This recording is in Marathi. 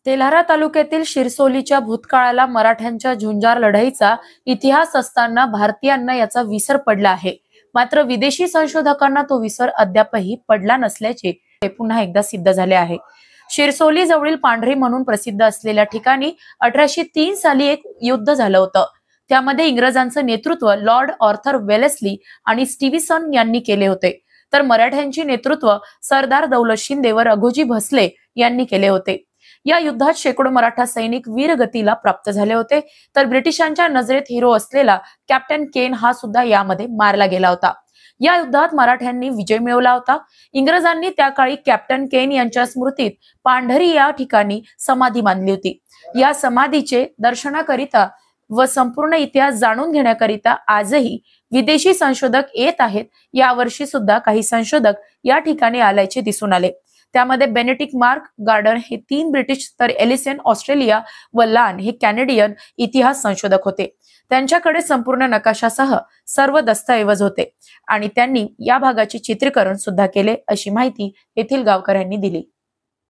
तेल्हारा तालुक्यातील शिरसोलीच्या भूतकाळाला मराठ्यांच्या झुंजार लढाईचा इतिहास असताना भारतीयांना याचा विसर पडला आहे. मात्र विदेशी संशोधकांना तो विसर अद्यापही पडला नसल्याचे पुन्हा एकदा सिद्ध झाले आहे. शिरसोली जवळील पांढरी म्हणून प्रसिद्ध असलेल्या ठिकाणी 1803 साली एक युद्ध झालं होतं. त्यामध्ये इंग्रजांचं नेतृत्व लॉर्ड ऑर्थर वेलेस्ली आणि स्टीव्हन्सन यांनी केले होते, तर मराठ्यांचे नेतृत्व सरदार दौलत शिंदे व रघुजी भोसले यांनी केले होते. या युद्धात शेकडो मराठा सैनिक वीरगतीला प्राप्त झाले होते, तर ब्रिटिशांच्या नजरेत हिरो असलेला कॅप्टन केन हा सुद्धा यामध्ये मारला गेला होता. या युद्धात मराठ्यांनी विजय मिळवला होता. इंग्रजांनी त्या काळी कॅप्टन केन यांच्या स्मृतीत पांढरी या ठिकाणी समाधी बांधली होती. या समाधीचे दर्शनाकरिता व संपूर्ण इतिहास जाणून घेण्याकरिता आजही विदेशी संशोधक येत आहेत. यावर्षी सुद्धा काही संशोधक या ठिकाणी आल्याचे दिसून आले. त्यामध्ये बेनेडिक्ट मार्क गार्डन हे 3 ब्रिटिश, तर एलिसन ऑस्ट्रेलिया व लान हे कॅनेडियन इतिहास संशोधक होते. त्यांच्याकडे संपूर्ण नकाशासह सर्व दस्तऐवज होते आणि त्यांनी या भागाचे चित्रीकरण सुद्धा केले, अशी माहिती येथील गावकऱ्यांनी दिली.